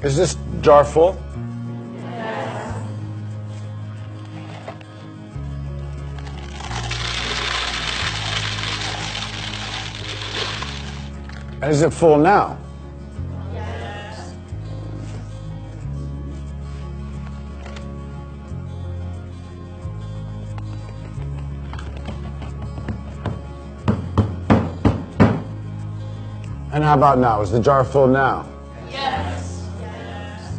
Is this jar full? Yes. And is it full now? Yes. And how about now? Is the jar full now? Yes. Yes.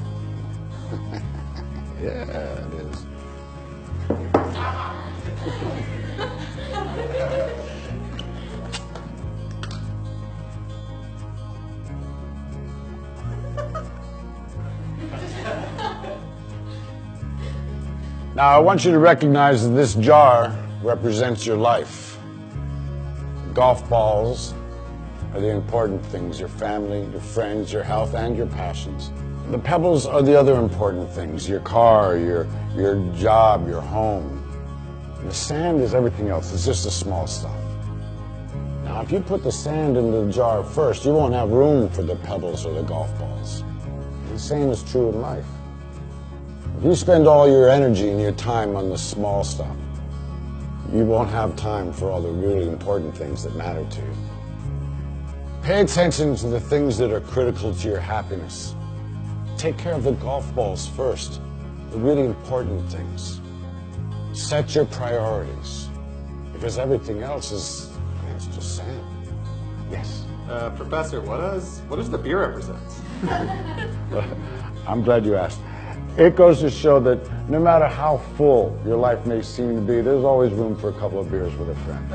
Yeah, it is. Now, I want you to recognize that this jar represents your life. Golf balls are the important things, your family, your friends, your health, and your passions. The pebbles are the other important things, your car, your job, your home. The sand is everything else, it's just the small stuff. Now, if you put the sand in the jar first, you won't have room for the pebbles or the golf balls. The same is true in life. If you spend all your energy and your time on the small stuff, you won't have time for all the really important things that matter to you. Pay attention to the things that are critical to your happiness. Take care of the golf balls first, the really important things. Set your priorities, because everything else is just sand. Yes? Professor, what does the beer represent? I'm glad you asked. It goes to show that no matter how full your life may seem to be, there's always room for a couple of beers with a friend.